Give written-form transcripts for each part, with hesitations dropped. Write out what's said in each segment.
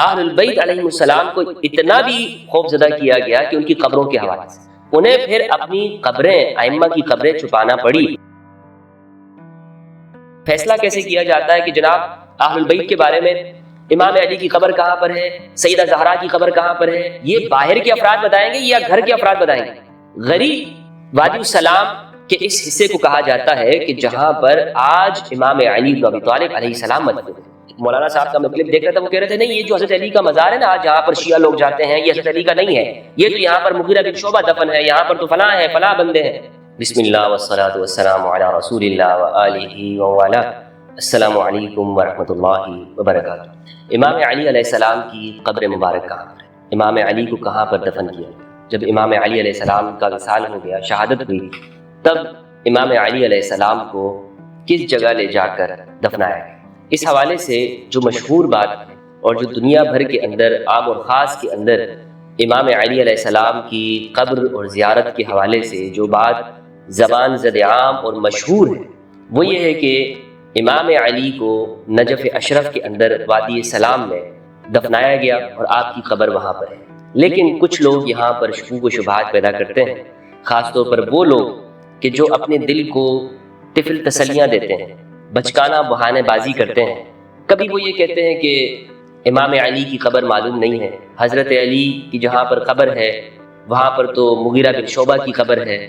اہل البیت علیہ السلام کو اتنا بھی خوف زدہ کیا گیا کہ ان کی قبروں کے حوالے سے انہیں پھر اپنی قبریں، ائمہ کی قبریں چھپانا پڑی۔ فیصلہ کیسے کیا جاتا ہے کہ جناب اہل البیت کے بارے میں امام علی کی قبر کہاں پر ہے، سیدہ زہرا کی قبر کہاں پر ہے، یہ باہر کے افراد بتائیں گے یا گھر کے افراد بتائیں گے؟ غریب وادی السلام کے اس حصے کو کہا جاتا ہے کہ جہاں پر آج امام علی بن ابی طالب علیہ السلام مدفون ہیں۔ مولانا صاحب کا مطلب دیکھ رہا تھا، وہ کہہ رہے تھے نہیں یہ جو حضرت علی کا مزار ہے نا آج جہاں پر شیعہ لوگ جاتے ہیں، یہ حضرت علی کا نہیں ہے، یہ تو یہاں پر مغیرہ بن شعبہ دفن ہے، یہاں پر تو فلاں ہے، فلاں بندے ہیں۔ بسم اللہ والصلاۃ والسلام علی رسول اللہ وآلہ وآلہ۔ السلام علیکم ورحمۃ اللہ وبرکاتہ۔ امام علی علیہ السلام کی قبر مبارک کہاں پر ہے؟ امام علی کو کہاں پر دفن کیا؟ جب امام علی علیہ السلام کا وصال ہو گیا، شہادت ہوئی، تب امام علی علیہ السلام کو کس جگہ لے جا کر دفنایا گیا؟ اس حوالے سے جو مشہور بات ہے اور جو دنیا بھر کے اندر عام اور خاص کے اندر امام علی علیہ السلام کی قبر اور زیارت کے حوالے سے جو بات زبان زد عام اور مشہور ہے، وہ یہ ہے کہ امام علی کو نجف اشرف کے اندر وادی سلام میں دفنایا گیا اور آپ کی قبر وہاں پر ہے۔ لیکن کچھ لوگ یہاں پر شکوک و شبہات پیدا کرتے ہیں، خاص طور پر وہ لوگ کہ جو اپنے دل کو طفل تسلیاں دیتے ہیں، بچکانہ بہانے بازی کرتے ہیں۔ کبھی وہ یہ کہتے ہیں کہ امام علی کی قبر معلوم نہیں ہے، حضرت علی کی جہاں پر قبر ہے وہاں پر تو مغیرہ بن شعبہ کی قبر ہے،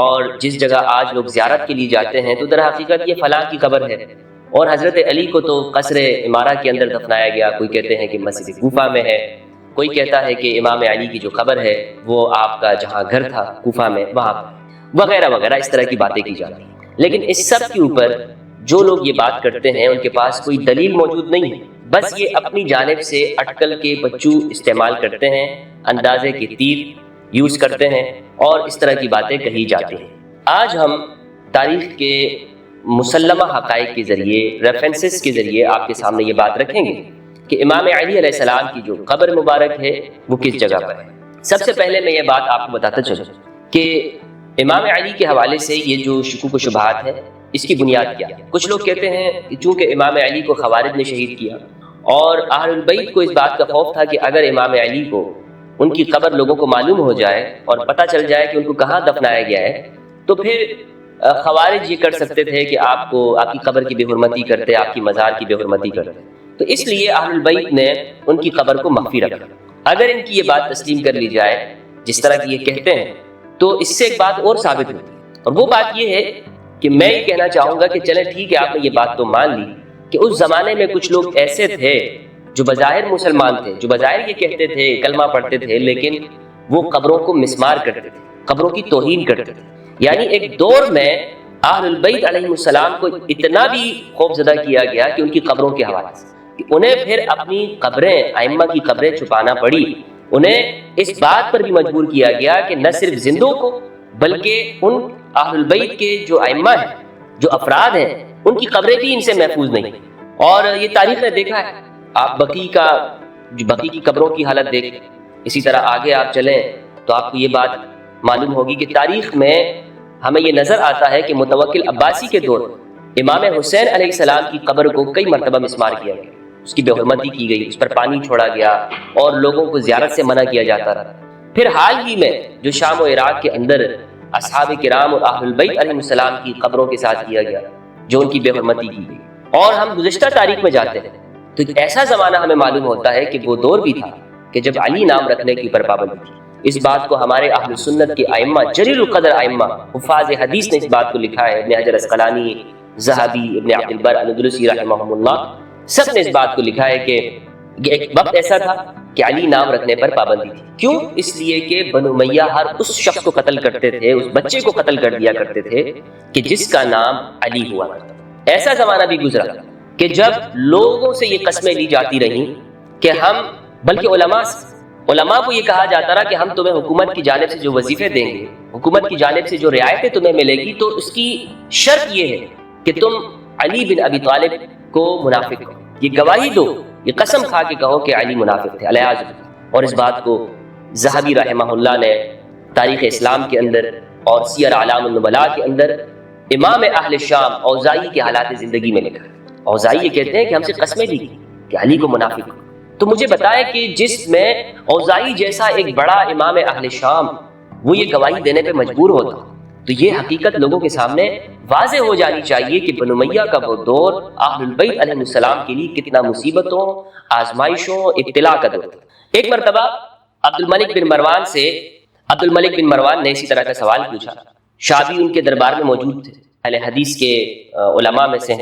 اور جس جگہ آج لوگ زیارت کے لیے جاتے ہیں تو در حقیقت یہ فلاں کی قبر ہے، اور حضرت علی کو تو قصر عمارہ کے اندر دفنایا گیا، کوئی کہتے ہیں کہ مسجد کوفہ میں ہے، کوئی کہتا ہے کہ امام علی کی جو قبر ہے وہ آپ کا جہاں گھر تھا کوفہ میں وہاں پر، وغیرہ وغیرہ اس طرح کی باتیں کی جاتی ہیں۔ لیکن اس سب کے اوپر جو لوگ یہ بات کرتے ہیں ان کے پاس کوئی دلیل موجود نہیں ہے، بس یہ اپنی جانب سے اٹکل کے بچو استعمال کرتے ہیں، اندازے کے تیر یوز کرتے ہیں اور اس طرح کی باتیں کہی جاتی ہیں۔ آج ہم تاریخ کے مسلمہ حقائق کے ذریعے، ریفرنسز کے ذریعے آپ کے سامنے یہ بات رکھیں گے کہ امام علی علیہ السلام کی جو قبر مبارک ہے وہ کس جگہ پر ہے۔ سب سے پہلے میں یہ بات آپ کو بتاتا چلوں کہ امام علی کے حوالے سے یہ جو شکوک و شبہات ہے اس کی بنیاد کیا ہے۔ کچھ لوگ کہتے ہیں کہ چونکہ امام علی کو خوارج نے شہید کیا اور اہل البیت کو اس بات کا خوف تھا کہ اگر امام علی کو ان کی قبر لوگوں کو معلوم ہو جائے اور پتہ چل جائے کہ ان کو کہاں دفنایا گیا ہے تو پھر خوارج یہ کر سکتے تھے کہ آپ کی قبر کی بے حرمتی کرتے، آپ کی مزار کی بے حرمتی کرتے، تو اس لیے اہل البیت نے ان کی قبر کو مخفی رکھا۔ اگر ان کی یہ بات تسلیم کر لی جائے جس طرح کی یہ کہتے ہیں تو اس سے ایک بات اور ثابت ہوتی ہے، اور وہ بات یہ ہے کہ میں یہ کہنا چاہوں گا کہ چلیں ٹھیک ہے آپ نے یہ بات تو مان لی کہ اس زمانے میں کچھ لوگ ایسے تھے جو بظاہر مسلمان تھے، جو بظاہر یہ کہتے تھے، کلمہ پڑھتے تھے، لیکن وہ قبروں کو مسمار کرتے تھے، قبروں کی توہین کرتے تھے۔ یعنی ایک دور میں اہل البیت علیہ السلام کو اتنا بھی خوف زدہ کیا گیا کہ ان کی قبروں کے حوالے سے کہ انہیں پھر اپنی قبریں، ائمہ کی قبریں چھپانا پڑی۔ انہیں اس بات پر بھی مجبور کیا گیا کہ نہ صرف زندوں کو بلکہ ان اہل البیت کے جو ائمہ ہیں، جو افراد ہیں، ان کی قبریں بھی ان سے محفوظ نہیں۔ اور یہ تاریخ نے دیکھا ہے، آپ بقیع کی قبروں کی حالت دیکھیں، اسی طرح آگے آپ چلیں تو آپ کو یہ بات معلوم ہوگی کہ تاریخ میں ہمیں یہ نظر آتا ہے کہ متوکل عباسی کے دور میں امام حسین علیہ السلام کی قبر کو کئی مرتبہ مسمار کیا گیا، اس کی بے حرمتی کی گئی، اس پر پانی چھوڑا گیا اور لوگوں کو زیارت سے منع کیا جاتا رہا۔ پھر حال ہی میں جو شام و عراق کے اندر اصحاب کرام اور اہل البیت علیہ السلام کی قبروں کے ساتھ کیا گیا، جو ان کی بے حرمتی کی گئی، اور ہم گزشتہ تاریخ میں جاتے ہیں تو ایک ایسا زمانہ ہمیں معلوم ہوتا ہے کہ وہ دور بھی تھا کہ جب علی نام رکھنے کی پر پابندی تھی۔ اس بات کو ہمارے اہل سنت کے ائمہ، جلیل القدر ائمہ، حفاظ حدیث نے اس بات کو لکھا ہے، ابن حجر اسقلانی، ذہبی، ابن عبد البر الاندلسی رحمہم اللہ، سب نے اس بات کو لکھا ہے کہ ایک وقت ایسا تھا کہ علی نام رکھنے پر پابندی تھی۔ کیوں؟ اس لیے کہ بنو امیہ ہر اس شخص کو قتل کرتے تھے، اس بچے کو قتل کر دیا کرتے تھے کہ جس کا نام علی ہوا کرتا۔ ایسا زمانہ بھی گزرا کہ جب لوگوں سے یہ قسمیں لی جاتی رہیں کہ ہم، بلکہ علماء کو یہ کہا جاتا رہا کہ ہم تمہیں حکومت کی جانب سے جو وظیفے دیں گے، حکومت کی جانب سے جو رعایتیں تمہیں ملے گی، تو اس کی شرط یہ ہے کہ تم علی بن ابی طالب کو منافق ہو، یہ گواہی دو، یہ قسم کھا کے کہو کہ علی منافق تھے، علیہ اور اس بات کو ذہبی رحمہ اللہ نے تاریخ اسلام کے اندر اور سیر اعلام النبلاء کے اندر امام اہل شام اوزاعی کے حالات زندگی میں لکھا۔ اوزاعی یہ کہتے ہیں کہ ہم سے قسمیں لی کہ علی کو منافق ہو، تو مجھے بتائے کہ جس میں اوزاعی جیسا ایک بڑا امام اہل شام وہ یہ گواہی دینے پہ مجبور ہوتا، تو یہ حقیقت لوگوں کے سامنے واضح ہو جانی چاہیے کہ بنو امیہ کا وہ دور اہل البیت علیہ السلام کے لیے کتنا مصیبتوں، آزمائشوں، ابتلا کا دور تھا۔ ایک مرتبہ عبد الملک بن مروان نے اسی طرح کا سوال پوچھا۔ شعبی ان کے دربار میں موجود تھے، اہل حدیث کے علماء میں سے ہیں۔